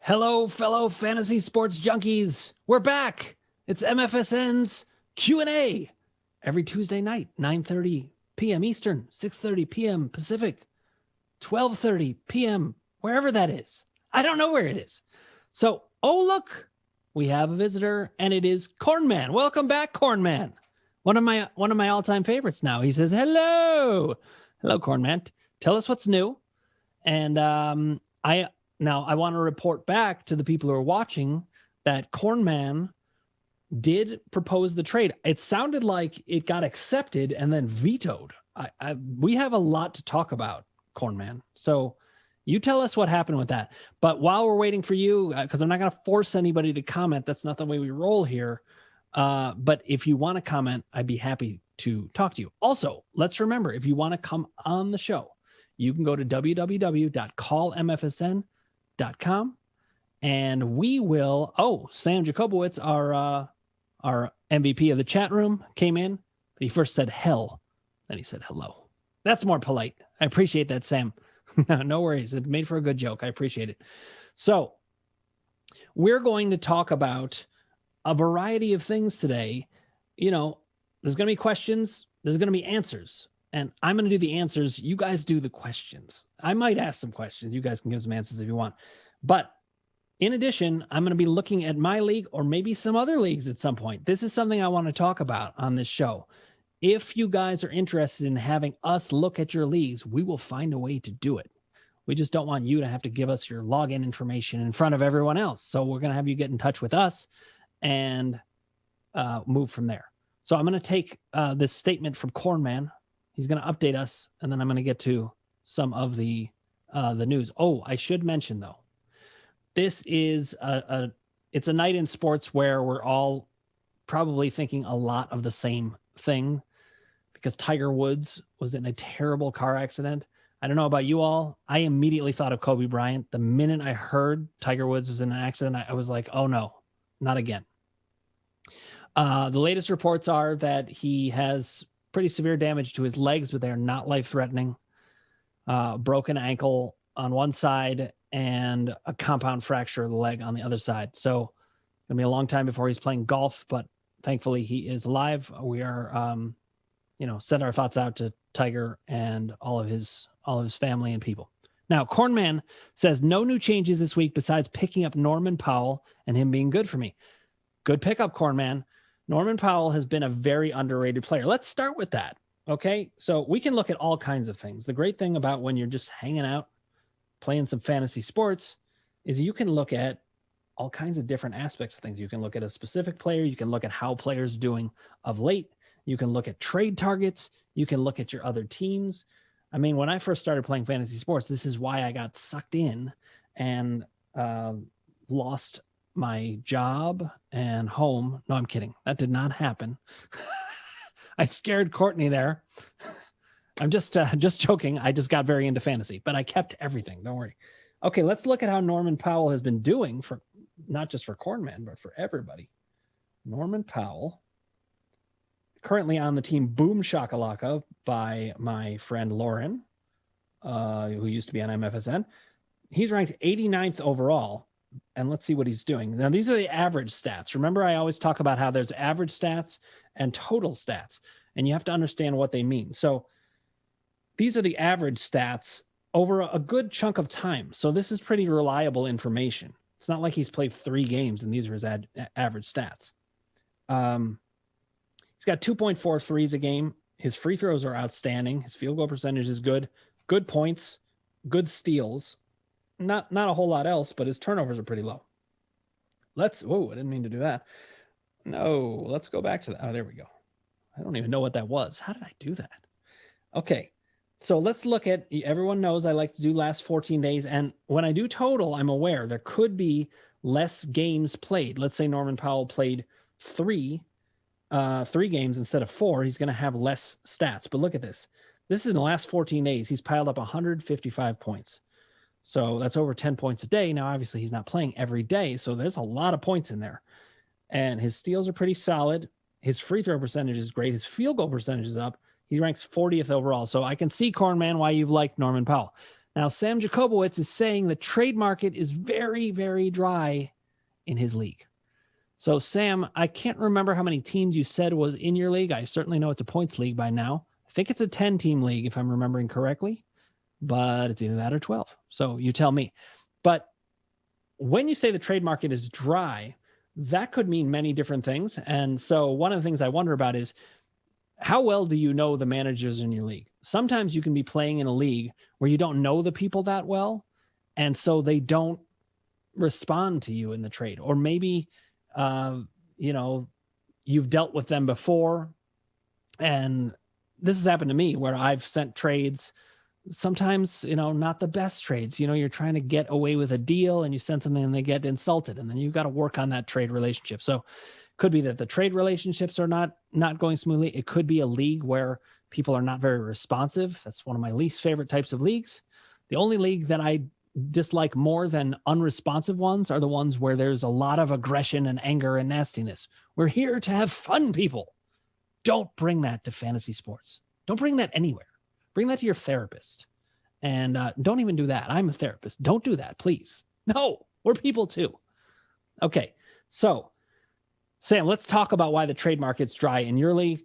Hello, fellow fantasy sports junkies. We're back. It's MFSN's Q&A every Tuesday night, 9:30 p.m. Eastern, 6:30 p.m. Pacific, 12:30 p.m., wherever that is. I don't know where it is. So, oh, look, we have a visitor, and it is Cornman. Welcome back, Cornman. One of my all-time favorites now. He says, hello. Hello, Cornman. Tell us what's new. And I want to report back to the people who are watching that Cornman did propose the trade. It sounded like it got accepted and then vetoed. We have a lot to talk about, Cornman. So you tell us what happened with that. But while we're waiting for you, because I'm not going to force anybody to comment. That's not the way we roll here. But if you want to comment, I'd be happy to talk to you. Also, let's remember, if you want to come on the show, you can go to www.calmfsn.com and we will. Sam Jacobowitz, our MVP of the chat room, came in, but he first said hell, then he said hello. That's more polite. I appreciate that, Sam. No worries. It made for a good joke. I appreciate it. So we're going to talk about a variety of things today. You know, there's going to be questions, there's going to be answers. And I'm going to do the answers. You guys do the questions. I might ask some questions. You guys can give some answers if you want. But in addition, I'm going to be looking at my league or maybe some other leagues at some point. This is something I want to talk about on this show. If you guys are interested in having us look at your leagues, we will find a way to do it. We just don't want you to have to give us your login information in front of everyone else. So we're going to have you get in touch with us and move from there. So I'm going to take this statement from Cornman. He's going to update us, and then I'm going to get to some of the news. Oh, I should mention, though, this is it's a night in sports where we're all probably thinking a lot of the same thing because Tiger Woods was in a terrible car accident. I don't know about you all. I immediately thought of Kobe Bryant. The minute I heard Tiger Woods was in an accident, I was like, oh, no, not again. The latest reports are that he has pretty severe damage to his legs, but they're not life-threatening. Broken ankle on one side and a compound fracture of the leg on the other side. So it's going to be a long time before he's playing golf, but thankfully he is alive. We are, send our thoughts out to Tiger and all of his family and people. Now, Cornman says no new changes this week besides picking up Norman Powell and him being good for me. Good pickup, Cornman. Norman Powell has been a very underrated player. Let's start with that, okay? So we can look at all kinds of things. The great thing about when you're just hanging out, playing some fantasy sports, is you can look at all kinds of different aspects of things. You can look at a specific player. You can look at how players are doing of late. You can look at trade targets. You can look at your other teams. I mean, when I first started playing fantasy sports, this is why I got sucked in and lost my job and home. No, I'm kidding. That did not happen. I scared Courtney there. I'm just joking. I just got very into fantasy, but I kept everything. Don't worry. Okay, let's look at how Norman Powell has been doing for not just for Cornman, but for everybody. Norman Powell, currently on the team Boom Shakalaka by my friend Lauren, who used to be on MFSN. He's ranked 89th overall. And let's see what he's doing. Now, these are the average stats. Remember, I always talk about how there's average stats and total stats, and you have to understand what they mean. So these are the average stats over a good chunk of time. So this is pretty reliable information. It's not like he's played 3 games and these are his average stats. He's got 2.4 threes a game. His free throws are outstanding. His field goal percentage is good. Good points, good steals. Not a whole lot else, but his turnovers are pretty low. I didn't mean to do that. No, let's go back to that. Oh, there we go. I don't even know what that was. How did I do that? Okay, so let's look at, everyone knows I like to do last 14 days. And when I do total, I'm aware there could be less games played. Let's say Norman Powell played 3 games instead of 4. He's going to have less stats. But look at this. This is in the last 14 days. He's piled up 155 points. So that's over 10 points a day. Now, obviously, he's not playing every day, so there's a lot of points in there. And his steals are pretty solid. His free throw percentage is great. His field goal percentage is up. He ranks 40th overall. So I can see, Cornman, why you've liked Norman Powell. Now, Sam Jacobowitz is saying the trade market is very, very dry in his league. So, Sam, I can't remember how many teams you said was in your league. I certainly know it's a points league by now. I think it's a 10-team league, if I'm remembering correctly, but it's either that or 12. So you tell me. But when you say the trade market is dry, that could mean many different things. And so one of the things I wonder about is, how well do you know the managers in your league? Sometimes you can be playing in a league where you don't know the people that well, and so they don't respond to you in the trade. Or maybe, you've dealt with them before, and this has happened to me where I've sent trades, sometimes, not the best trades. You're trying to get away with a deal and you send something and they get insulted, and then you've got to work on that trade relationship. So could be that the trade relationships are not going smoothly. It could be a league where people are not very responsive. That's one of my least favorite types of leagues. The only league that I dislike more than unresponsive ones are the ones where there's a lot of aggression and anger and nastiness. We're here to have fun, people. Don't bring that to fantasy sports. Don't bring that anywhere. Bring that to your therapist. And don't even do that. I'm a therapist. Don't do that, please. No, we're people too. Okay, so Sam, let's talk about why the trade market's dry in your league.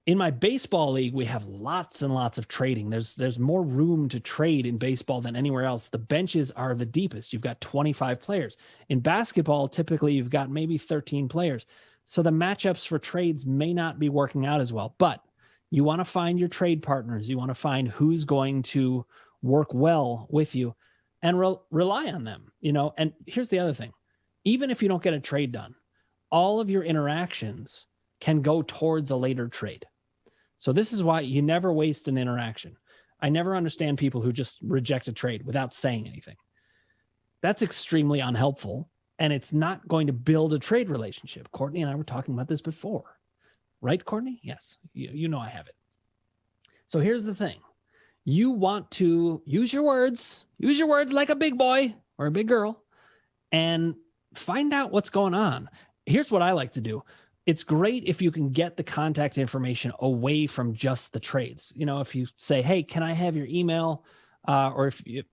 In my baseball league, we have lots and lots of trading. There's more room to trade in baseball than anywhere else. The benches are the deepest. You've got 25 players. In basketball, typically you've got maybe 13 players. So the matchups for trades may not be working out as well. But you want to find your trade partners. You want to find who's going to work well with you and rely on them. And here's the other thing. Even if you don't get a trade done, all of your interactions can go towards a later trade. So this is why you never waste an interaction. I never understand people who just reject a trade without saying anything. That's extremely unhelpful, and it's not going to build a trade relationship. Courtney and I were talking about this before. Right, Courtney? Yes, you know I have it. So here's the thing. You want to use your words like a big boy or a big girl, and find out what's going on. Here's what I like to do. It's great if you can get the contact information away from just the trades. If you say, hey, can I have your email? Or if you,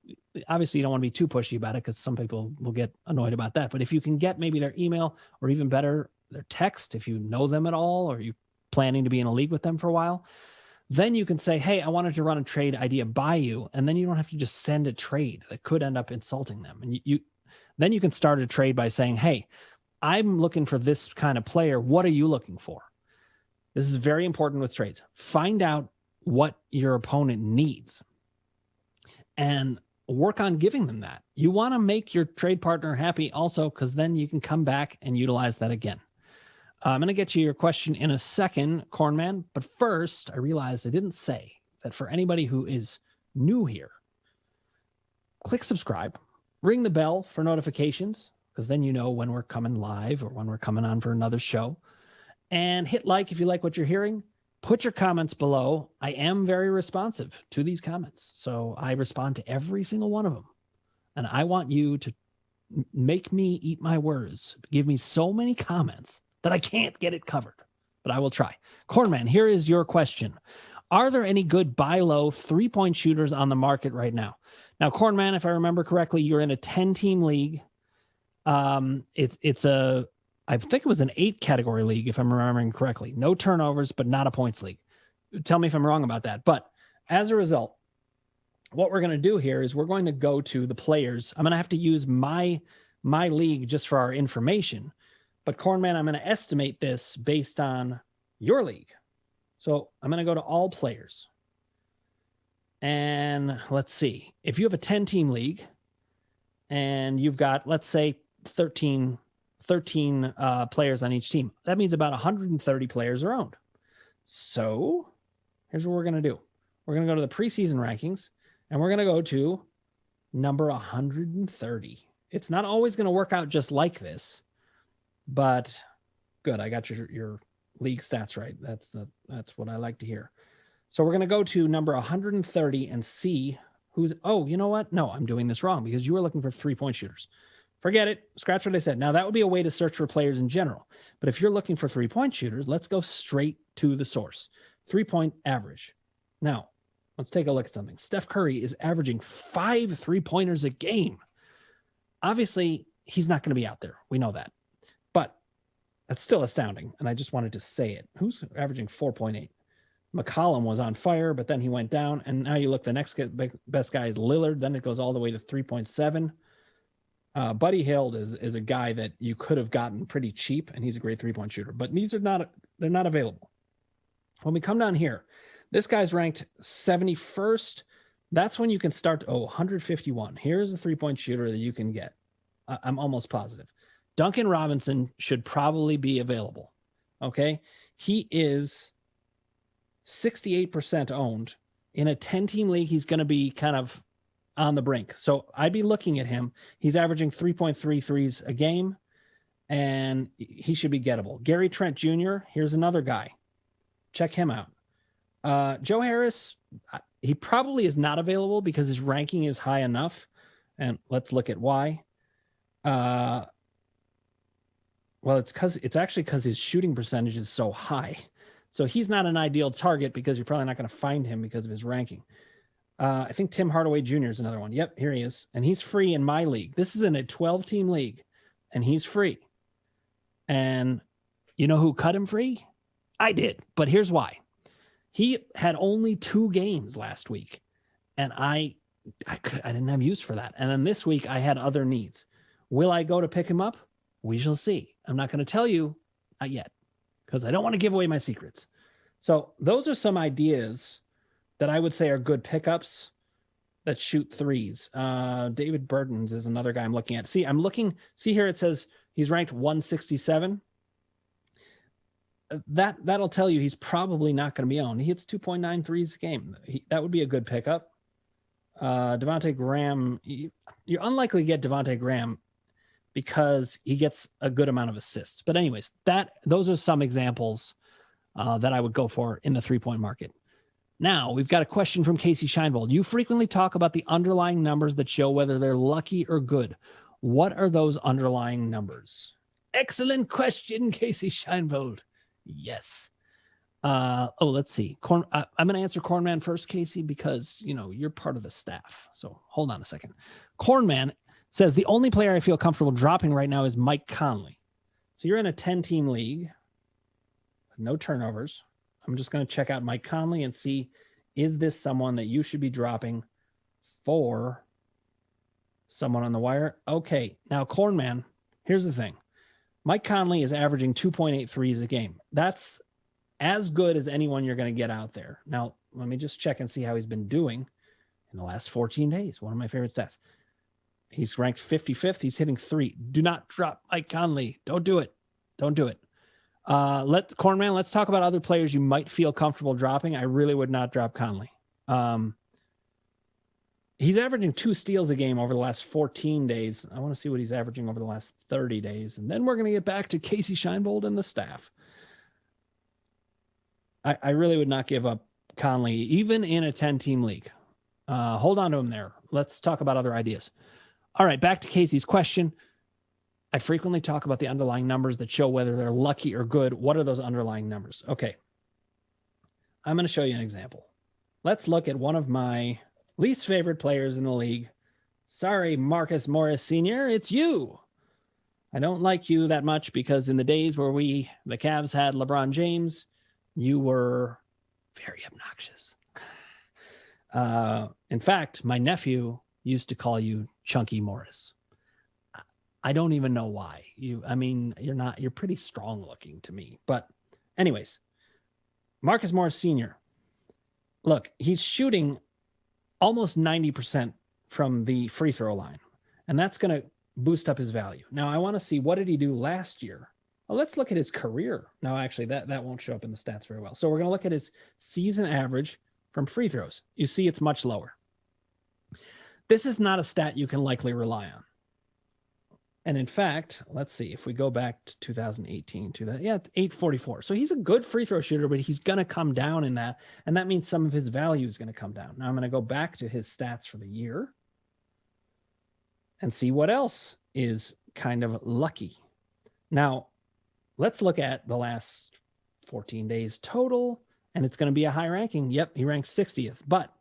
obviously you don't want to be too pushy about it because some people will get annoyed about that. But if you can get maybe their email, or even better, their text, if you know them at all, or you're planning to be in a league with them for a while, then you can say, hey, I wanted to run a trade idea by you. And then you don't have to just send a trade that could end up insulting them. And then you can start a trade by saying, hey, I'm looking for this kind of player. What are you looking for? This is very important with trades. Find out what your opponent needs and work on giving them that. You want to make your trade partner happy also, because then you can come back and utilize that again. I'm going to get you your question in a second, Cornman. But first, I realized I didn't say that for anybody who is new here, click subscribe, ring the bell for notifications, because then you know when we're coming live or when we're coming on for another show. And hit like if you like what you're hearing. Put your comments below. I am very responsive to these comments. So I respond to every single one of them. And I want you to make me eat my words. Give me so many comments that I can't get it covered. But I will try. Cornman, here is your question. Are there any good buy low 3-point shooters on the market right now? Now, Cornman, if I remember correctly, you're in a 10-team league. I think it was an 8-category league, if I'm remembering correctly. No turnovers, but not a points league. Tell me if I'm wrong about that. But as a result, what we're going to do here is we're going to go to the players. I'm going to have to use my league just for our information. But Cornman, I'm going to estimate this based on your league. So I'm going to go to all players. And let's see. If you have a 10-team league and you've got, let's say, 13 players on each team, that means about 130 players are owned. So here's what we're going to do. We're going to go to the preseason rankings, and we're going to go to number 130. It's not always going to work out just like this, but good. I got your league stats right. That's what I like to hear. So we're going to go to number 130 and see who's, oh, you know what? No, I'm doing this wrong because you were looking for 3-point shooters. Forget it. Scratch what I said. Now, that would be a way to search for players in general. But if you're looking for 3-point shooters, let's go straight to the source. 3-point average. Now, Let's take a look at something. Steph Curry is averaging 5 3-pointers a game. Obviously, he's not going to be out there. We know that. But that's still astounding. And I just wanted to say it. Who's averaging 4.8? McCollum was on fire, but then he went down. And now you look, the next best guy is Lillard. Then it goes all the way to 3.7. Buddy Hield is a guy that you could have gotten pretty cheap, and he's a great 3-point shooter. But these are they're not available. When we come down here, this guy's ranked 71st. That's when you can start. 151. Here's a 3-point shooter that you can get. I'm almost positive. Duncan Robinson should probably be available. Okay. He is 68% owned. In a 10-team league, he's going to be kind of on the brink. So I'd be looking at him. He's averaging 3.3 threes a game, and he should be gettable. Gary Trent Jr., here's another guy. Check him out. Joe Harris, he probably is not available because his ranking is high enough. And let's look at why. Well, it's actually because his shooting percentage is so high. So he's not an ideal target because you're probably not going to find him because of his ranking. I think Tim Hardaway Jr. is another one. Yep, here he is. And he's free in my league. This is in a 12-team league, and he's free. And you know who cut him free? I did, but here's why. He had only 2 games last week, and I didn't have use for that. And then this week I had other needs. Will I go to pick him up? We shall see. I'm not going to tell you, not yet, because I don't want to give away my secrets. So those are some ideas that I would say are good pickups that shoot threes. David Burton's is another guy I'm looking at. See here it says he's ranked 167. That'll tell you he's probably not going to be owned. He hits 2.9 threes a game. That would be a good pickup. Devontae Graham, you're unlikely to get Devontae Graham because he gets a good amount of assists. But anyways, those are some examples that I would go for in the 3-point market. Now, we've got a question from Casey Scheinbold. You frequently talk about the underlying numbers that show whether they're lucky or good. What are those underlying numbers? Excellent question, Casey Scheinbold. Yes. Let's see. I'm going to answer Cornman first, Casey, because, you're part of the staff. So hold on a second. Cornman says the only player I feel comfortable dropping right now is Mike Conley. So you're in a 10-team league, no turnovers. I'm just going to check out Mike Conley and see, is this someone that you should be dropping for someone on the wire? Okay. Now, Cornman, here's the thing. Mike Conley is averaging 2.8 threes a game. That's as good as anyone you're going to get out there. Now, let me just check and see how he's been doing in the last 14 days. One of my favorite stats. He's ranked 55th. He's hitting 3. Do not drop Mike Conley. Don't do it. Don't do it. Cornman, let's talk about other players you might feel comfortable dropping. I really would not drop Conley. He's averaging 2 steals a game over the last 14 days. I want to see what he's averaging over the last 30 days. And then we're going to get back to Casey Scheinbold and the staff. I really would not give up Conley, even in a 10-team league. Hold on to him there. Let's talk about other ideas. All right, back to Casey's question. I frequently talk about the underlying numbers that show whether they're lucky or good. What are those underlying numbers? Okay. I'm going to show you an example. Let's look at one of my least favorite players in the league. Sorry, Marcus Morris Sr., it's you. I don't like you that much because in the days where the Cavs had LeBron James, you were very obnoxious. In fact, my nephew used to call you Chunky Morris. I don't even know why. You're pretty strong looking to me. But anyways, Marcus Morris Sr., look, he's shooting almost 90% from the free throw line, and that's going to boost up his value. Now, I want to see, what did he do last year? Well, let's look at his career. No, actually, that won't show up in the stats very well. So we're going to look at his season average from free throws. You see it's much lower. This is not a stat you can likely rely on. And in fact, let's see, if we go back to 2018, it's 844. So he's a good free throw shooter, but he's going to come down in that. And that means some of his value is going to come down. Now I'm going to go back to his stats for the year and see what else is kind of lucky. Now, let's look at the last 14 days total, and it's going to be a high ranking. Yep, he ranks 60th. But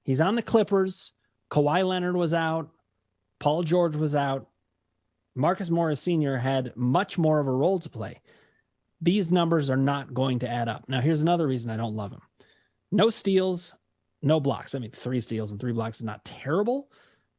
He's on the Clippers. Kawhi Leonard was out. Paul George was out. Marcus Morris Sr. had much more of a role to play. These numbers are not going to add up. Now, here's another reason I don't love him. No steals, no blocks. I mean, 3 steals and 3 blocks is not terrible,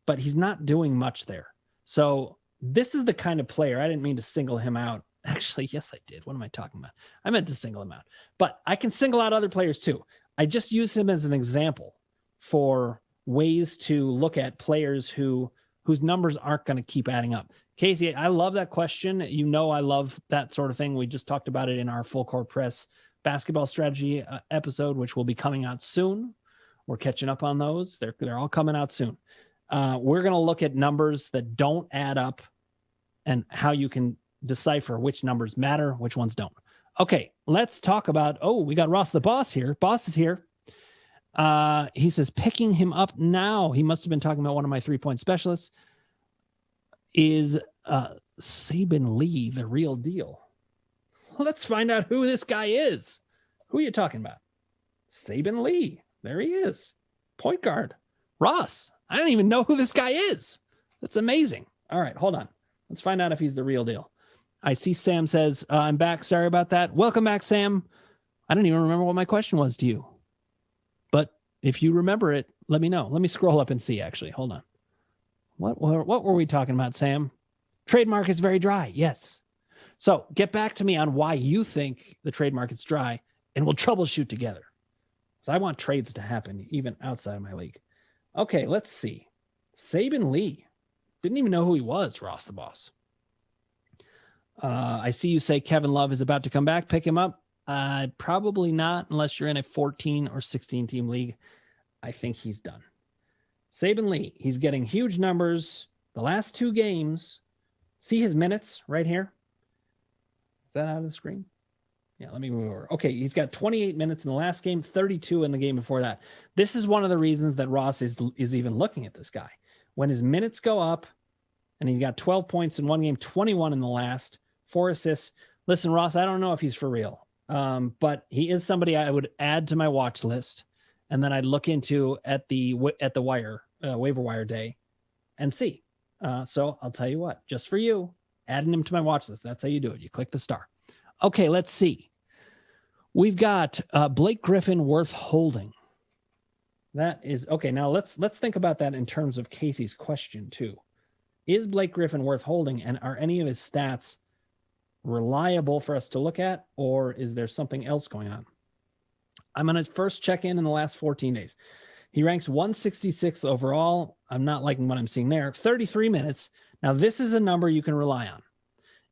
but he's not doing much there. So this is the kind of player, I didn't mean to single him out. Actually, yes, I did. What am I talking about? I meant to single him out. But I can single out other players too. I just use him as an example for ways to look at players whose numbers aren't going to keep adding up. Casey, I love that question. You know I love that sort of thing. We just talked about it in our Full Court Press basketball strategy episode, which will be coming out soon. We're catching up on those. They're all coming out soon. We're going to look at numbers that don't add up and how you can decipher which numbers matter, which ones don't. Okay, let's talk about, we got Ross the Boss here. Boss is here. He says, picking him up now. He must have been talking about one of my 3-point specialists. Is Saben Lee the real deal? Let's find out who this guy is. Who are you talking about? Saben Lee. There he is. Point guard. Ross. I don't even know who this guy is. That's amazing. All right, hold on. Let's find out if he's the real deal. I see Sam says, I'm back. Sorry about that. Welcome back, Sam. I don't even remember what my question was to you. But if you remember it, let me know. Let me scroll up and see, actually. Hold on. What were we talking about, Sam? Trade market's very dry. Yes. So get back to me on why you think the trade market's dry, and we'll troubleshoot together. So I want trades to happen even outside of my league. Okay, let's see. Saben Lee. Didn't even know who he was, Ross the Boss. I see you say Kevin Love is about to come back. Pick him up. Probably not unless you're in a 14 or 16 team league. I think he's done. Saben Lee, he's getting huge numbers. The last 2 games, see his minutes right here? Is that out of the screen? Yeah, let me move over. Okay, he's got 28 minutes in the last game, 32 in the game before that. This is one of the reasons that Ross is even looking at this guy. When his minutes go up, and he's got 12 points in one game, 21 in the last, 4 assists. Listen, Ross, I don't know if he's for real, but he is somebody I would add to my watch list, and then I'd look into at the waiver wire day and see. So I'll tell you what, just for you, adding him to my watch list. That's how you do it. You click the star. Okay, let's see. We've got Blake Griffin worth holding. That is okay. Now let's think about that in terms of Casey's question too. Is Blake Griffin worth holding, and are any of his stats reliable for us to look at, or is there something else going on? I'm going to first check in the last 14 days. He ranks 166th overall. I'm not liking what I'm seeing there. 33 minutes. Now, this is a number you can rely on.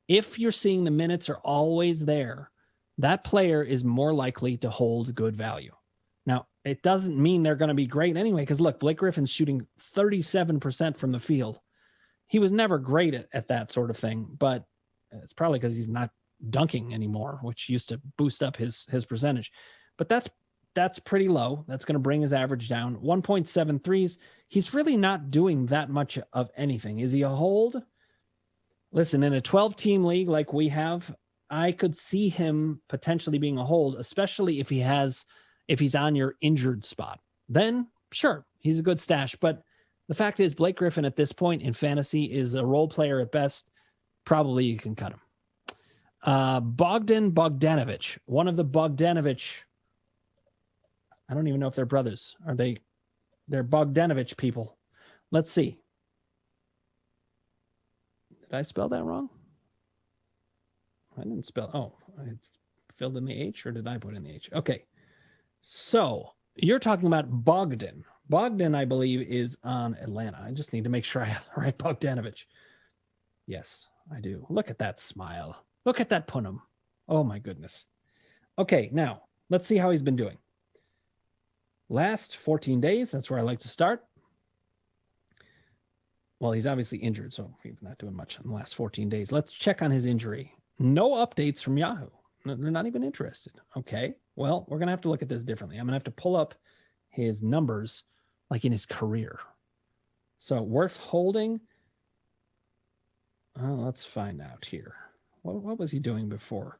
If you're seeing the minutes are always there, that player is more likely to hold good value. Now, it doesn't mean they're going to be great anyway, because look, Blake Griffin's shooting 37% from the field. He was never great at that sort of thing, but it's probably because he's not dunking anymore, which used to boost up his percentage. But that's pretty low. That's going to bring his average down. 1.73s. He's really not doing that much of anything. Is he a hold? Listen, in a 12-team league like we have, I could see him potentially being a hold, especially if he's on your injured spot. Then, sure, he's a good stash. But the fact is, Blake Griffin at this point in fantasy is a role player at best. Probably you can cut him. Bogdan Bogdanovic, one of the Bogdanovich. I don't even know if they're brothers. Are they? They're Bogdanovich people. Let's see. Did I spell that wrong? I didn't spell. Oh, it's filled in the H, or did I put in the H? Okay. So you're talking about Bogdan. Bogdan, I believe, is on Atlanta. I just need to make sure I have the right Bogdanovich. Yes, I do. Look at that smile. Look at that punum. Oh, my goodness. Okay, now, let's see how he's been doing. Last 14 days, that's where I like to start. Well, he's obviously injured, so he's not doing much in the last 14 days. Let's check on his injury. No updates from Yahoo. They're not even interested. Okay, well, we're going to have to look at this differently. I'm going to have to pull up his numbers like in his career. So worth holding. Let's find out here. What was he doing before?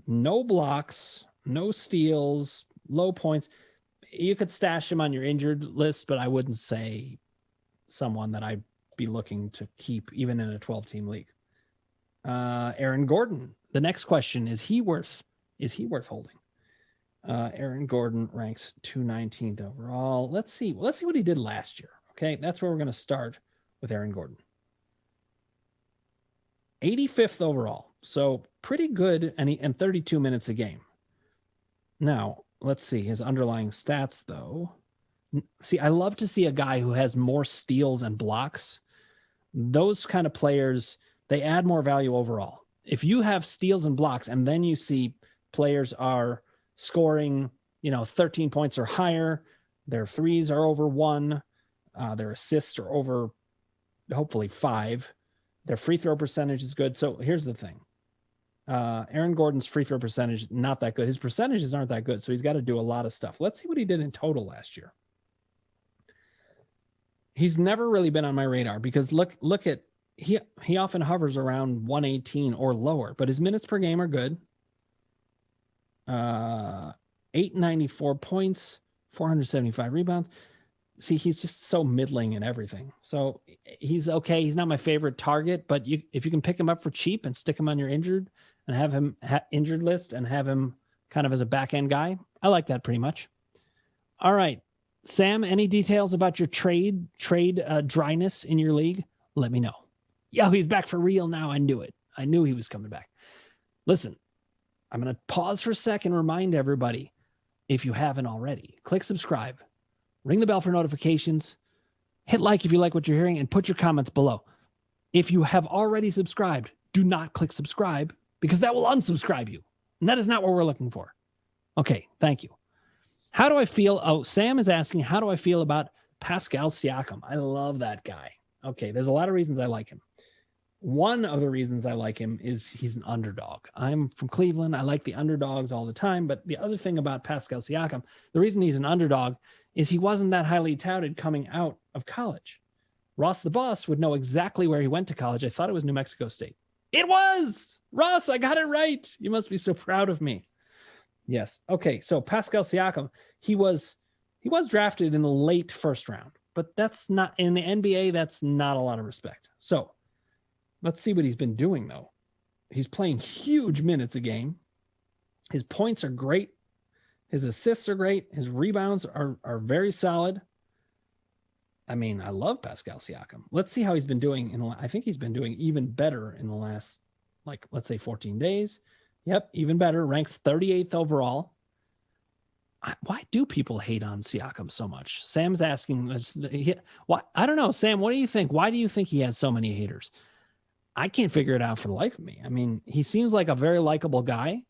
No blocks, no steals, low points. you could stash him on your injured list, but I wouldn't say someone that I'd be looking to keep even in a 12-team league. Aaron Gordon. The next question, is he worth holding? Aaron Gordon ranks 219th overall. Let's see what he did last year. Okay, that's where we're going to start with Aaron Gordon. 85th overall, so pretty good, and 32 minutes a game. Now, let's see his underlying stats, though. See, I love to see a guy who has more steals and blocks. Those kind of players, they add more value overall. If you have steals and blocks, and then you see players are scoring, 13 points or higher, their threes are over 1, their assists are over, hopefully 5, their free throw percentage is good. So here's the thing. Aaron Gordon's free throw percentage, not that good. His percentages aren't that good, so he's got to do a lot of stuff. Let's see what he did in total last year. He's never really been on my radar because look at, he often hovers around 118 or lower, but his minutes per game are good. 894 points, 475 rebounds. See, he's just so middling in everything. So he's okay. He's not my favorite target, but if you can pick him up for cheap and stick him on your injured and have him injured list and have him kind of as a back end guy, I like that pretty much. All right, Sam, any details about your trade dryness in your league? Let me know. Yeah, he's back for real now. I knew it. I knew he was coming back. Listen, I'm going to pause for a second, remind everybody, if you haven't already, click subscribe, ring the bell for notifications, hit like if you like what you're hearing, and put your comments below. If you have already subscribed, do not click subscribe because that will unsubscribe you. And that is not what we're looking for. Okay, thank you. How do I feel? Oh, Sam is asking, how do I feel about Pascal Siakam? I love that guy. Okay, there's a lot of reasons I like him. One of the reasons I like him is he's an underdog. I'm from Cleveland. I like the underdogs all the time. But the other thing about Pascal Siakam, the reason he's an underdog is he wasn't that highly touted coming out of college. Ross the Boss would know exactly where he went to college. I thought it was New Mexico State. It was! Ross, I got it right. You must be so proud of me. Yes. Okay, so Pascal Siakam, he was drafted in the late first round. But that's not, in the NBA, that's not a lot of respect. So let's see what he's been doing, though. He's playing huge minutes a game. His points are great. His assists are great. His rebounds are very solid. I mean, I love Pascal Siakam. Let's see how he's been doing. I think he's been doing even better in the last, let's say 14 days. Yep, even better. Ranks 38th overall. Why do people hate on Siakam so much? Sam's asking, why? I don't know. Sam, what do you think? Why do you think he has so many haters? I can't figure it out for the life of me. I mean, he seems like a very likable guy.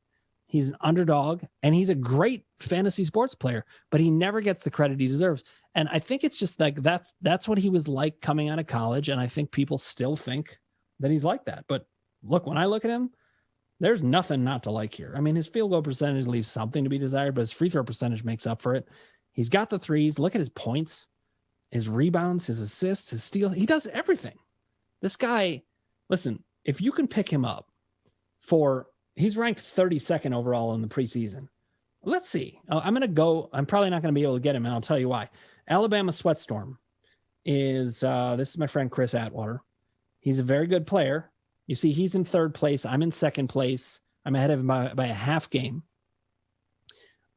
He's an underdog, and he's a great fantasy sports player, but he never gets the credit he deserves. And I think it's just like that's what he was like coming out of college, and I think people still think that he's like that. But look, when I look at him, there's nothing not to like here. I mean, his field goal percentage leaves something to be desired, but his free throw percentage makes up for it. He's got the threes. Look at his points, his rebounds, his assists, his steals. He does everything. This guy, listen, if you can pick him up he's ranked 32nd overall in the preseason. Let's see. I'm probably not going to be able to get him, and I'll tell you why. Alabama Sweatstorm is, this is my friend Chris Atwater. He's a very good player. You see, he's in third place. I'm in second place. I'm ahead of him by a half game.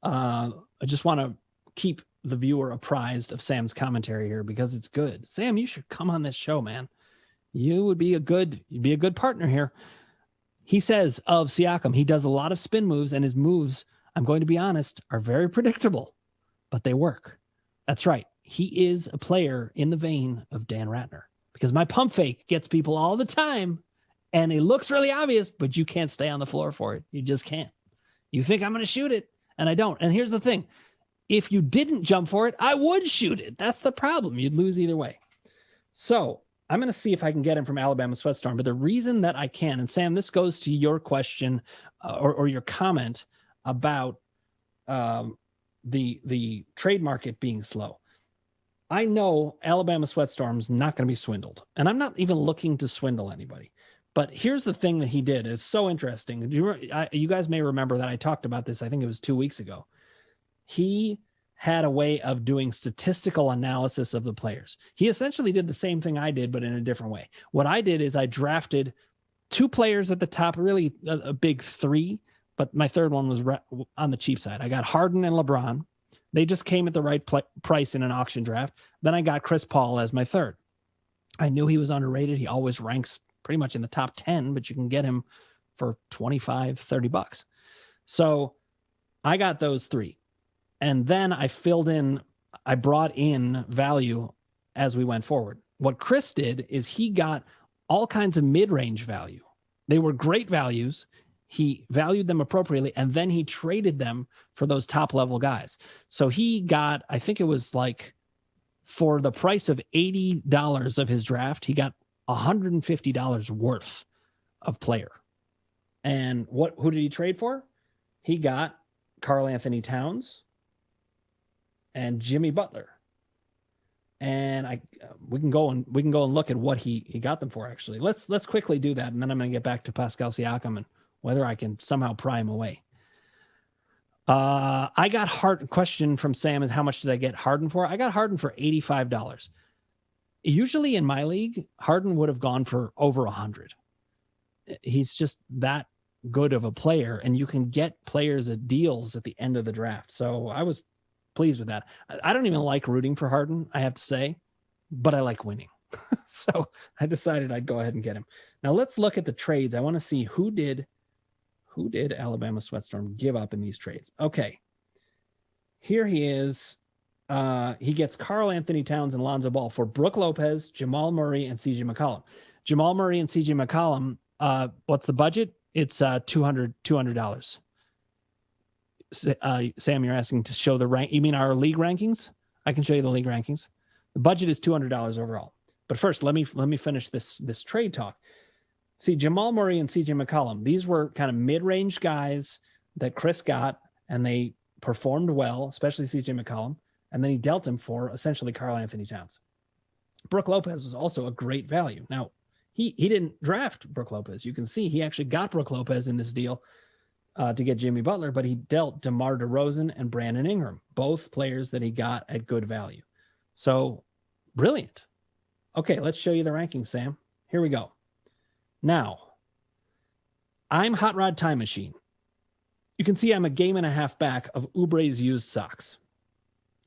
I just want to keep the viewer apprised of Sam's commentary here because it's good. Sam, you should come on this show, man. You'd be a good partner here. He says of Siakam, he does a lot of spin moves, and his moves, I'm going to be honest, are very predictable, but they work. That's right. He is a player in the vein of Dan Ratner because my pump fake gets people all the time. And it looks really obvious, but you can't stay on the floor for it. You just can't. You think I'm going to shoot it, and I don't. And here's the thing. If you didn't jump for it, I would shoot it. That's the problem. You'd lose either way. So I'm going to see if I can get him from Alabama Sweatstorm. But the reason that I can, and Sam, this goes to your question or your comment about the trade market being slow. I know Alabama Sweatstorm's not going to be swindled. And I'm not even looking to swindle anybody. But here's the thing that he did. It's so interesting. You guys may remember that I talked about this. I think it was 2 weeks ago. He had a way of doing statistical analysis of the players. He essentially did the same thing I did, but in a different way. What I did is I drafted 2 players at the top, really a big 3, but my third one was on the cheap side. I got Harden and LeBron. They just came at the right price in an auction draft. Then I got Chris Paul as my third. I knew he was underrated. He always ranks pretty much in the top 10, but you can get him for $25-$30. So I got those 3. And then I brought in value as we went forward. What Chris did is he got all kinds of mid-range value. They were great values. He valued them appropriately, and then he traded them for those top-level guys. So he got, I think it was like, for the price of $80 of his draft, he got $150 worth of player. And who did he trade for? He got Karl-Anthony Towns and Jimmy Butler. And we can go and look at what he got them for. Actually, let's quickly do that, and then I'm going to get back to Pascal Siakam and whether I can somehow pry him away. I got Harden. Question from Sam is, how much did I get Harden for? I got Harden for $85. Usually in my league, Harden would have gone for over $100. He's just that good of a player, and you can get players at deals at the end of the draft. So I was pleased with that. I don't even like rooting for Harden, I have to say, but I like winning. So I decided I'd go ahead and get him. Now let's look at the trades. I want to see who did Alabama Sweatstorm give up in these trades. Okay. Here he is. He gets Karl-Anthony Towns and Lonzo Ball for Brook Lopez, Jamal Murray, and CJ McCollum. Jamal Murray and CJ McCollum, what's the budget? It's $200. Sam, you're asking to show the rank. You mean our league rankings? I can show you the league rankings. The budget is $200 overall. But first, let me finish this trade talk. See, Jamal Murray and CJ McCollum, these were kind of mid-range guys that Chris got, and they performed well, especially CJ McCollum, and then he dealt him for essentially Karl-Anthony Towns. Brook Lopez was also a great value. Now, he didn't draft Brook Lopez. You can see he actually got Brook Lopez in this deal to get Jimmy Butler, but he dealt DeMar DeRozan and Brandon Ingram, both players that he got at good value. So, brilliant. Okay, let's show you the rankings, Sam. Here we go. Now, I'm Hot Rod Time Machine. You can see I'm a game and a half back of Oubre's used socks.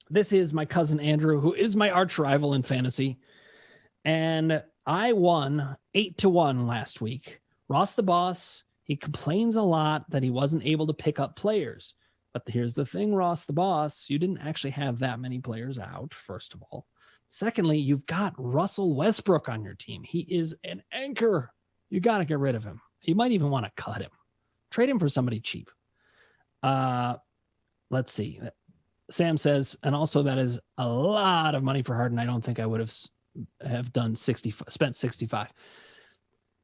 This is my cousin Andrew, who is my arch rival in fantasy. And I won 8-1 last week. Ross the Boss, he complains a lot that he wasn't able to pick up players. But here's the thing, Ross the Boss, you didn't actually have that many players out, first of all. Secondly, you've got Russell Westbrook on your team. He is an anchor. You got to get rid of him. You might even want to cut him. Trade him for somebody cheap. Let's see. Sam says, and also that is a lot of money for Harden. I don't think I would have done spent 65.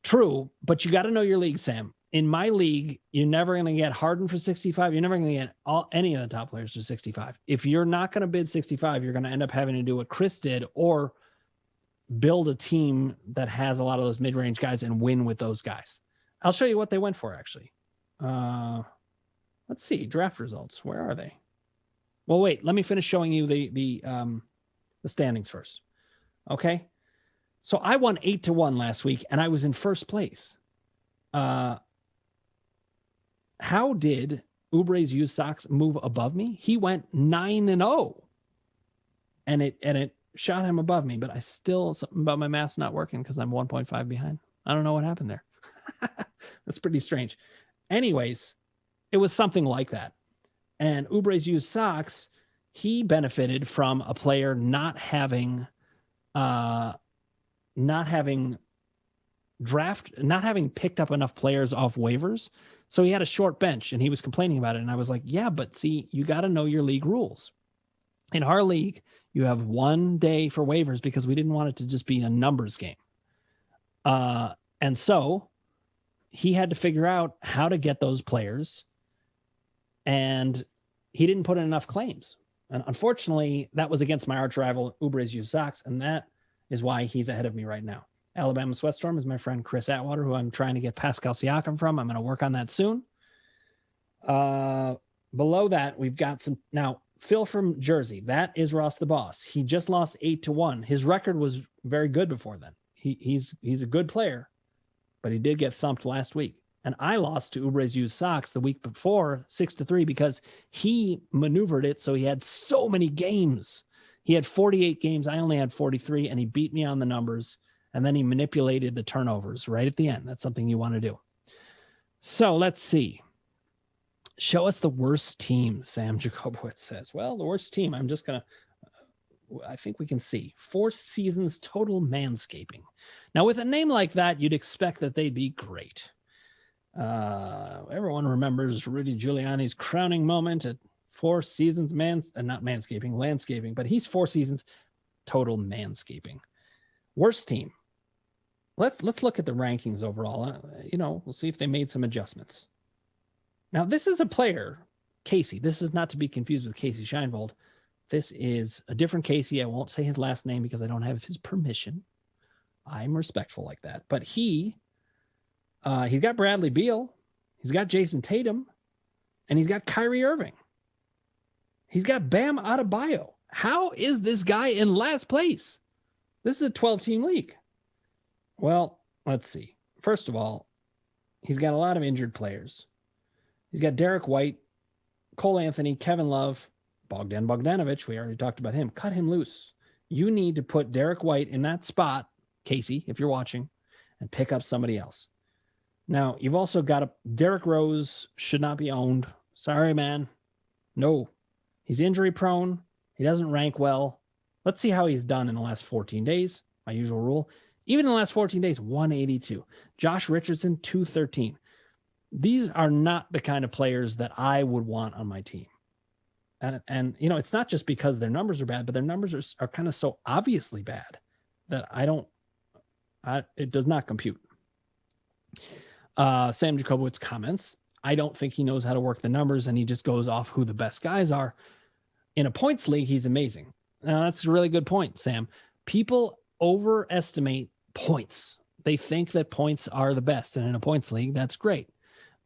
True, but you got to know your league, Sam. In my league, you're never going to get Harden for 65. You're never going to get any of the top players for 65. If you're not going to bid 65, you're going to end up having to do what Chris did or build a team that has a lot of those mid-range guys and win with those guys. I'll show you what they went for, actually. Let's see. Draft results. Where are they? Well, wait. Let me finish showing you the standings first. Okay? So I won 8-1 last week, and I was in first place. How did Oubre's used socks move above me? He went 9-0, and it shot him above me. But something about my math's not working because I'm 1.5 behind. I don't know what happened there. That's pretty strange. Anyways, it was something like that. And Oubre's used socks, he benefited from a player not having picked up enough players off waivers. So he had a short bench and he was complaining about it. And I was like, yeah, but see, you got to know your league rules. In our league, you have 1 day for waivers because we didn't want it to just be a numbers game. And so he had to figure out how to get those players, and he didn't put in enough claims. And unfortunately, that was against my arch rival, Oubre's used socks. And that is why he's ahead of me right now. Alabama Sweatstorm is my friend Chris Atwater, who I'm trying to get Pascal Siakam from. I'm going to work on that soon. Below that, we've got some. Now, Phil from Jersey, that is Ross the Boss. He just lost 8-1. His record was very good before then. He's a good player, but he did get thumped last week. And I lost to Ubre's Used Socks the week before 6-3 because he maneuvered it so he had so many games. He had 48 games. I only had 43, and he beat me on the numbers. And then he manipulated the turnovers right at the end. That's something you want to do. So let's see. Show us the worst team, Sam Jacobowitz says. Well, the worst team, I'm just going to, I think we can see. 4 seasons total manscaping. Now, with a name like that, you'd expect that they'd be great. Everyone remembers Rudy Giuliani's crowning moment at 4 seasons, not manscaping, landscaping, but he's 4 seasons total manscaping. Worst team. Let's look at the rankings overall. We'll see if they made some adjustments. Now, this is a player, Casey. This is not to be confused with Casey Scheinvold. This is a different Casey. I won't say his last name because I don't have his permission. I'm respectful like that. But he's got Bradley Beal. He's got Jason Tatum. And he's got Kyrie Irving. He's got Bam Adebayo. How is this guy in last place? This is a 12-team league. Well, let's see. First of all, he's got a lot of injured players. He's got Derek White, Cole Anthony, Kevin Love, Bogdan Bogdanovic. We already talked about him. Cut him loose. You need to put Derek White in that spot, Casey, if you're watching, and pick up somebody else. Now, you've also got Derrick Rose should not be owned. Sorry, man. No. He's injury prone. He doesn't rank well. Let's see how he's done in the last 14 days. My usual rule. Even in the last 14 days, 182. Josh Richardson, 213. These are not the kind of players that I would want on my team. And it's not just because their numbers are bad, but their numbers are kind of so obviously bad that it does not compute. Sam Jacobowitz comments, I don't think he knows how to work the numbers, and he just goes off who the best guys are. In a points league, he's amazing. Now, that's a really good point, Sam. People overestimate points. They think that points are the best, and in a points league, that's great.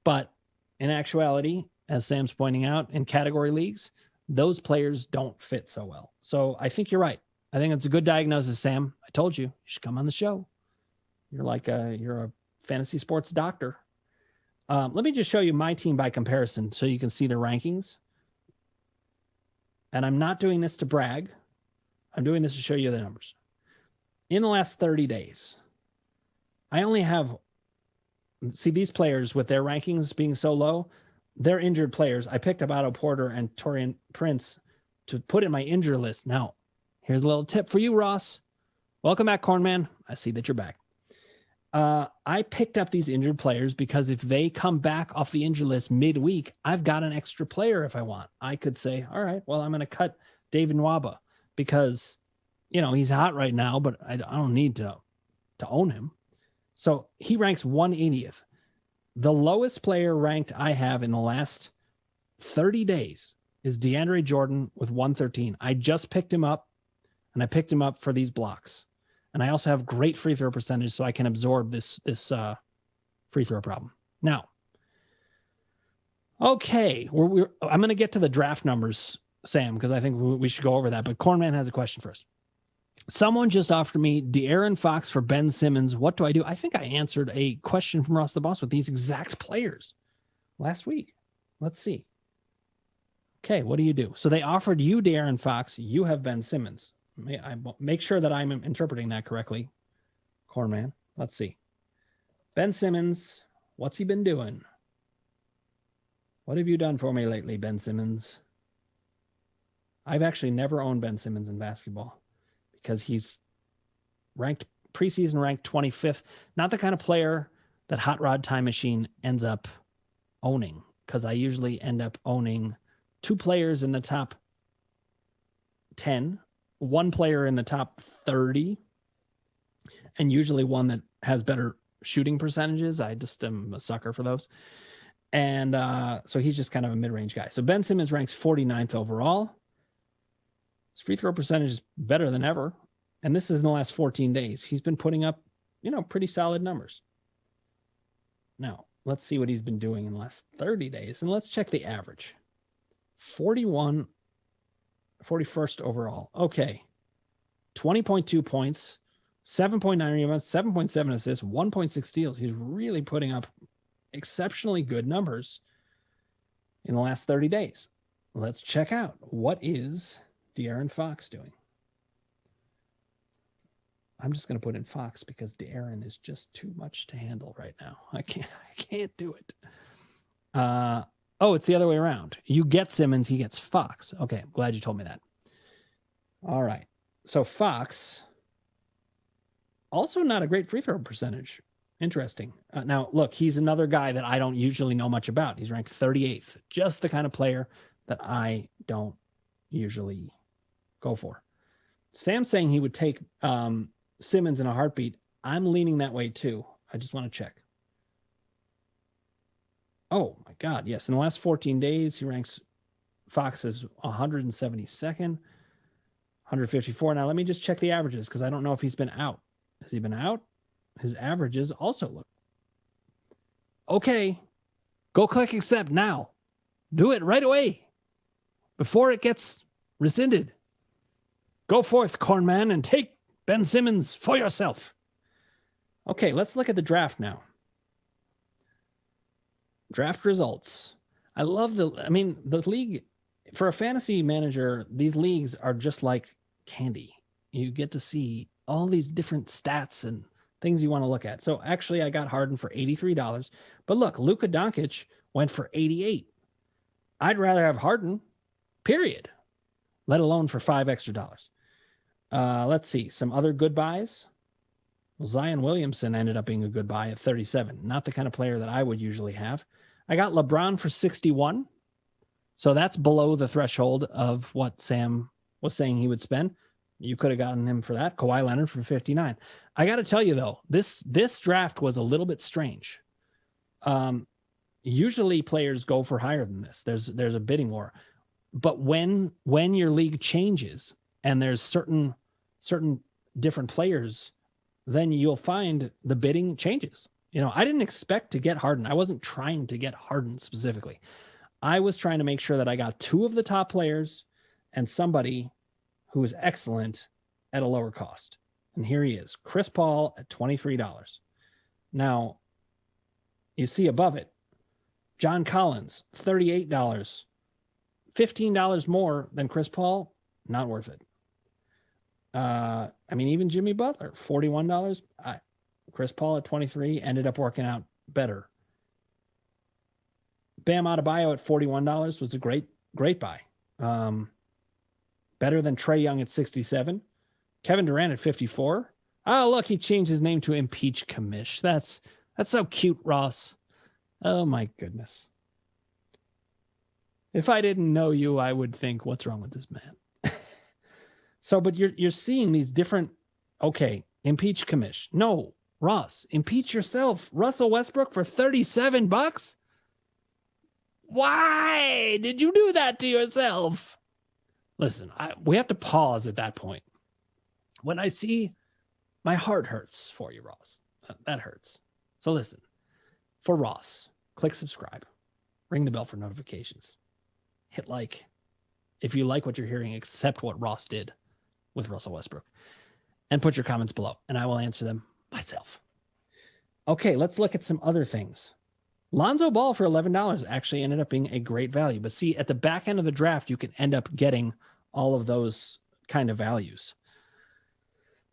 But in actuality, as Sam's pointing out, in category leagues, those players don't fit so well. So I think you're right. I think it's a good diagnosis, Sam. I told you, you should come on the show. You're a fantasy sports doctor. Let me just show you my team by comparison so you can see the rankings. And I'm not doing this to brag. I'm doing this to show you the numbers. In the last 30 days, I only have, these players with their rankings being so low, they're injured players. I picked up Otto Porter and Taurean Prince to put in my injured list. Now, here's a little tip for you, Ross. Welcome back, Cornman. I see that you're back. I picked up these injured players because if they come back off the injured list midweek, I've got an extra player if I want. I could say, all right, well, I'm going to cut David Nwaba because, he's hot right now, but I don't need to own him. So he ranks 180th. The lowest player ranked I have in the last 30 days is DeAndre Jordan with 113. I just picked him up, and I picked him up for these blocks. And I also have great free throw percentage, so I can absorb this free throw problem. Now, okay, I'm going to get to the draft numbers, Sam, because I think we should go over that. But Cornman has a question first. Someone just offered me De'Aaron Fox for Ben Simmons. What do I do? I think I answered a question from Ross the Boss with these exact players last week. Let's see. Okay, what do you do? So they offered you De'Aaron Fox. You have Ben Simmons. I make sure that I'm interpreting that correctly, Cornman. Let's see. Ben Simmons, what's he been doing? What have you done for me lately, Ben Simmons? I've actually never owned Ben Simmons in basketball because he's preseason ranked 25th. Not the kind of player that Hot Rod Time Machine ends up owning, because I usually end up owning 2 players in the top 10, 1 player in the top 30, and usually one that has better shooting percentages. I just am a sucker for those. And so he's just kind of a mid-range guy. So Ben Simmons ranks 49th overall. His free throw percentage is better than ever. And this is in the last 14 days. He's been putting up, pretty solid numbers. Now, let's see what he's been doing in the last 30 days. And let's check the average. 41 41st overall. Okay. 20.2 points, 7.9 rebounds, 7.7 assists, 1.6 steals. He's really putting up exceptionally good numbers in the last 30 days. Let's check out what is De'Aaron Fox doing. I'm just going to put in Fox because De'Aaron is just too much to handle right now. I can't do it. Oh, it's the other way around. You get Simmons, he gets Fox. Okay, I'm glad you told me that. All right. So Fox, also not a great free throw percentage. Interesting. Now, look, he's another guy that I don't usually know much about. He's ranked 38th, just the kind of player that I don't usually go for. Sam's saying he would take Simmons in a heartbeat. I'm leaning that way too. I just want to check. Oh my God. Yes. In the last 14 days, he ranks Fox as 172nd, 154. Now let me just check the averages because I don't know if he's been out. Has he been out? His averages also look. Okay. Go click accept now. Do it right away before it gets rescinded. Go forth, Cornman, and take Ben Simmons for yourself. Okay, let's look at the draft now. Draft results. I love the league. For a fantasy manager, these leagues are just like candy. You get to see all these different stats and things you want to look at. So actually, I got Harden for $83. But look, Luka Doncic went for $88. I'd rather have Harden, period, let alone for $5 extra. Let's see. Some other good buys. Well, Zion Williamson ended up being a good buy at 37. Not the kind of player that I would usually have. I got LeBron for 61. So that's below the threshold of what Sam was saying he would spend. You could have gotten him for that. Kawhi Leonard for 59. I got to tell you, though, this draft was a little bit strange. Usually players go for higher than this. There's a bidding war. But when your league changes and there's certain different players, then you'll find the bidding changes. I didn't expect to get Harden. I wasn't trying to get Harden specifically. I was trying to make sure that I got two of the top players and somebody who is excellent at a lower cost. And here he is, Chris Paul at $23. Now, you see above it, John Collins, $38. $15 more than Chris Paul, not worth it. Even Jimmy Butler, $41. Chris Paul at 23 ended up working out better. Bam Adebayo at $41 was a great buy. Better than Trae Young at 67. Kevin Durant at 54. Oh, look, he changed his name to Impeach Commish. That's so cute, Ross. Oh my goodness. If I didn't know you, I would think, what's wrong with this man? But you're seeing these different, okay, Impeach Commish. No, Ross, impeach yourself. Russell Westbrook for $37? Why did you do that to yourself? Listen, we have to pause at that point. When I see, my heart hurts for you, Ross. That hurts. So listen, for Ross, click subscribe, ring the bell for notifications, hit like. If you like what you're hearing, accept what Ross did with Russell Westbrook, and put your comments below, and I will answer them myself. Okay, let's look at some other things. Lonzo Ball for $11 actually ended up being a great value. But see, at the back end of the draft, you can end up getting all of those kind of values.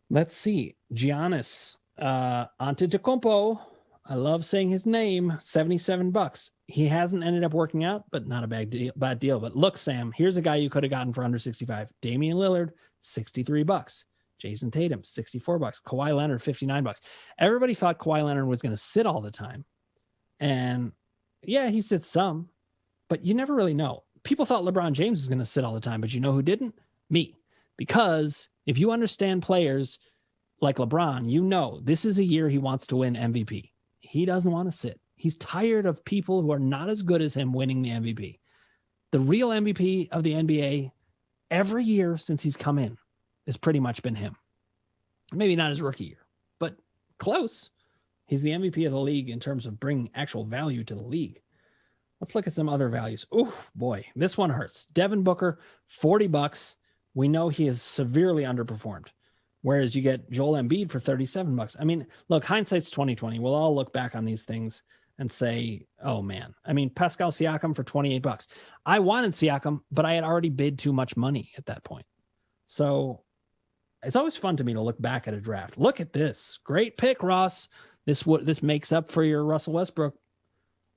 Let's see. Giannis Antetokounmpo. I love saying his name. $77. He hasn't ended up working out, but not a bad deal. But look, Sam, here's a guy you could have gotten for under 65. Damian Lillard, $63. Jason Tatum, $64. Kawhi Leonard, $59. Everybody thought Kawhi Leonard was going to sit all the time. And yeah, he sits some, but you never really know. People thought LeBron James was going to sit all the time, but you know who didn't? Me. Because if you understand players like LeBron, you know this is a year he wants to win MVP. He doesn't want to sit. He's tired of people who are not as good as him winning the MVP. The real MVP of the NBA every year since he's come in has pretty much been him. Maybe not his rookie year, but close. He's the MVP of the league in terms of bringing actual value to the league. Let's look at some other values. Oh boy, this one hurts. Devin Booker, $40. We know he is severely underperformed. Whereas you get Joel Embiid for $37. I mean, look, hindsight's 2020. We'll all look back on these things and say, oh man. I mean, Pascal Siakam for $28. I wanted Siakam, but I had already bid too much money at that point. So it's always fun to me to look back at a draft. Look at this. Great pick, Ross. This makes up for your Russell Westbrook.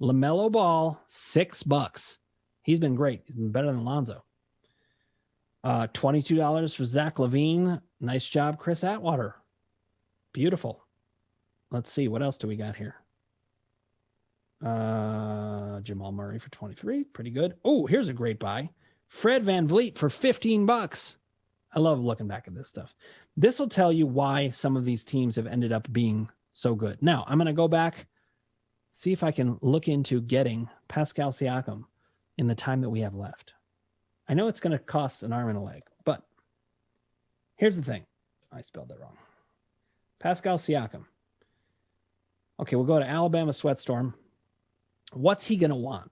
LaMelo Ball, $6. He's been great. He's been better than Lonzo. $22 for Zach LaVine. Nice job, Chris Atwater. Beautiful. Let's see. What else do we got here? Jamal Murray for 23. Pretty good. Oh, here's a great buy. Fred VanVleet for $15. I love looking back at this stuff. This will tell you why some of these teams have ended up being so good. Now, I'm going to go back, see if I can look into getting Pascal Siakam in the time that we have left. I know it's going to cost an arm and a leg, but here's the thing. I spelled that wrong. Pascal Siakam. Okay, we'll go to Alabama Sweatstorm. What's he going to want?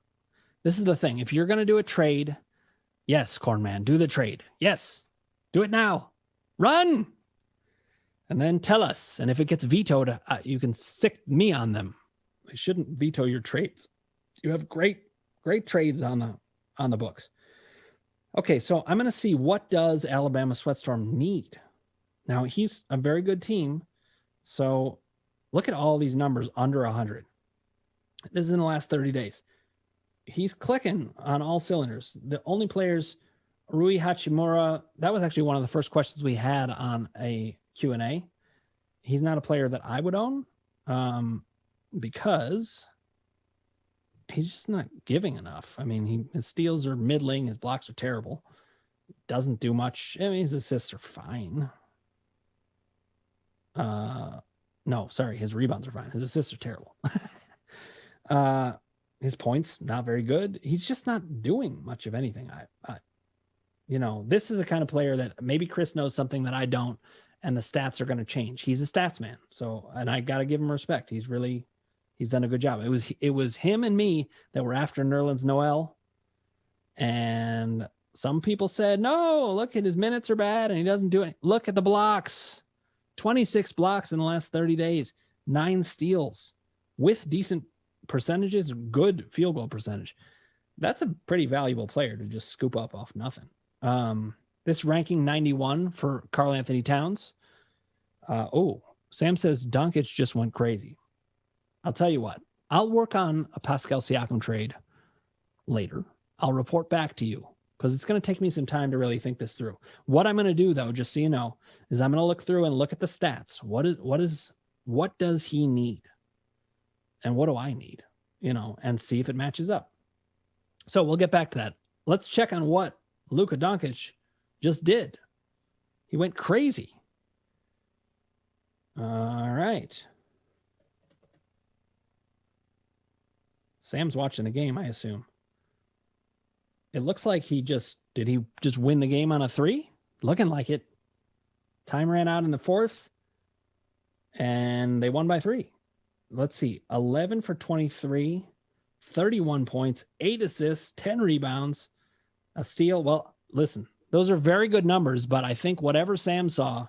This is the thing. If you're going to do a trade, yes, Cornman, do the trade. Yes, do it now. Run. And then tell us. And if it gets vetoed, you can sick me on them. I shouldn't veto your trades. You have great trades on the books. Okay, so I'm going to see, what does Alabama Sweatstorm need? Now, he's a very good team. So look at all these numbers under 100. This is in the last 30 days. He's clicking on all cylinders. The only players, Rui Hachimura, that was actually one of the first questions we had on a Q&A. He's not a player that I would own because he's just not giving enough. I mean, his steals are middling. His blocks are terrible. Doesn't do much. I mean, his assists are fine. No, sorry. His rebounds are fine. His assists are terrible. His points, not very good. He's just not doing much of anything. This is a kind of player that maybe Chris knows something that I don't, and the stats are going to change. He's a stats man. So, and I got to give him respect. He's done a good job. It was him and me that were after Nerlens Noel. And some people said, no, look at his minutes are bad and he doesn't do it. Look at the blocks. 26 blocks in the last 30 days, 9 steals with decent percentages, good field goal percentage. That's a pretty valuable player to just scoop up off nothing. This ranking 91 for Karl Anthony Towns. Sam says Doncic just went crazy. I'll tell you what, I'll work on a Pascal Siakam trade later. I'll report back to you because it's going to take me some time to really think this through. What I'm going to do, though, just so you know, is I'm going to look through and look at the stats. What does he need? And what do I need? And see if it matches up. So we'll get back to that. Let's check on what Luka Doncic just did. He went crazy. All right. Sam's watching the game, I assume. It looks like did he just win the game on a 3? Looking like it. Time ran out in the 4th, and they won by 3. Let's see. 11 for 23, 31 points, 8 assists, 10 rebounds, a steal. Well, listen, those are very good numbers, but I think whatever Sam saw,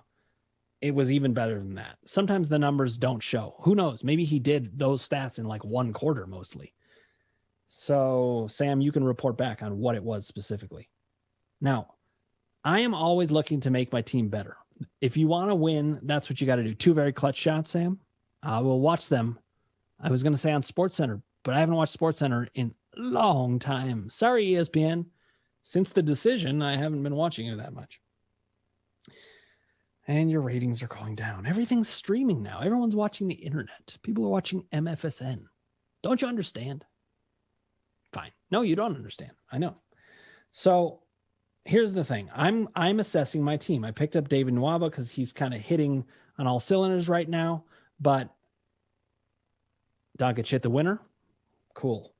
it was even better than that. Sometimes the numbers don't show. Who knows? Maybe he did those stats in like one quarter mostly. So, Sam, you can report back on what it was specifically. Now, I am always looking to make my team better. If you want to win, that's what you got to do. 2 very clutch shots, Sam. I will watch them. I was going to say on SportsCenter, but I haven't watched SportsCenter in a long time. Sorry, ESPN. Since the decision, I haven't been watching it that much. And your ratings are going down. Everything's streaming now. Everyone's watching the internet. People are watching MFSN. Don't you understand? Fine. No, you don't understand. I know. So here's the thing. I'm assessing my team. I picked up David Nwaba because he's kind of hitting on all cylinders right now. But Doncic hit the winner. Cool.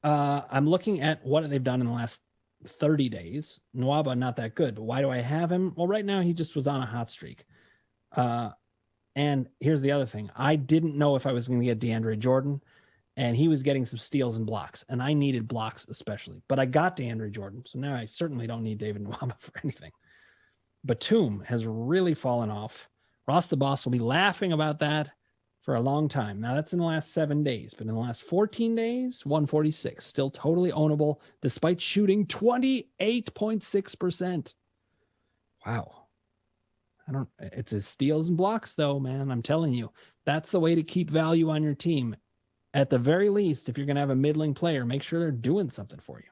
I'm looking at what they've done in the last 30 days. Nwaba, not that good. But why do I have him? Well, right now he just was on a hot streak. And here's the other thing. I didn't know if I was going to get DeAndre Jordan. and he was getting some steals and blocks, and I needed blocks especially. But I got DeAndre Jordan, so now I certainly don't need David Nwaba for anything. Batum has really fallen off. Ross the Boss will be laughing about that for a long time. Now, that's in the last 7 days, but in the last 14 days, 146, still totally ownable, despite shooting 28.6%. Wow. It's his steals and blocks, though, man. I'm telling you, that's the way to keep value on your team. At the very least, if you're going to have a middling player, make sure they're doing something for you.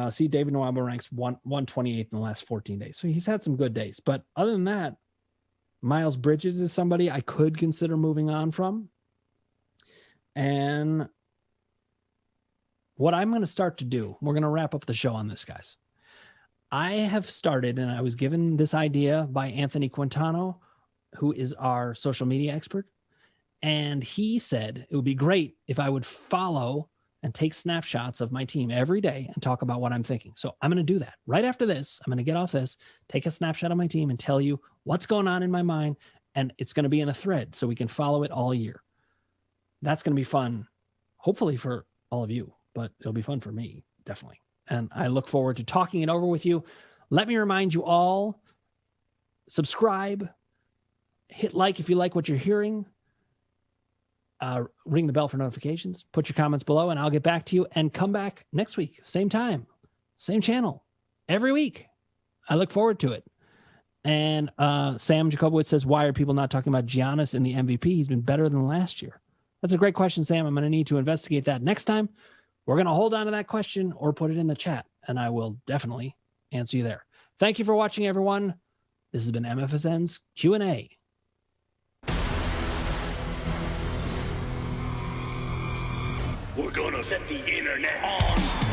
See, David Nwaba ranks 128 in the last 14 days. So he's had some good days. But other than that, Miles Bridges is somebody I could consider moving on from. And what I'm going to start to do, we're going to wrap up the show on this, guys. I have started, and I was given this idea by Anthony Quintano, who is our social media expert. And he said it would be great if I would follow and take snapshots of my team every day and talk about what I'm thinking. So I'm going to do that. Right after this, I'm going to get off this, take a snapshot of my team and tell you what's going on in my mind. And it's going to be in a thread so we can follow it all year. That's going to be fun, hopefully for all of you, but it'll be fun for me, definitely. And I look forward to talking it over with you. Let me remind you all, subscribe, hit like if you like what you're hearing. Ring the bell for notifications, put your comments below, and I'll get back to you and come back next week. Same time, same channel, every week. I look forward to it. And Sam Jacobowitz says, why are people not talking about Giannis in the MVP? He's been better than last year. That's a great question, Sam. I'm going to need to investigate that next time. We're going to hold on to that question or put it in the chat, and I will definitely answer you there. Thank you for watching, everyone. This has been MFSN's Q&A. We're gonna set the internet on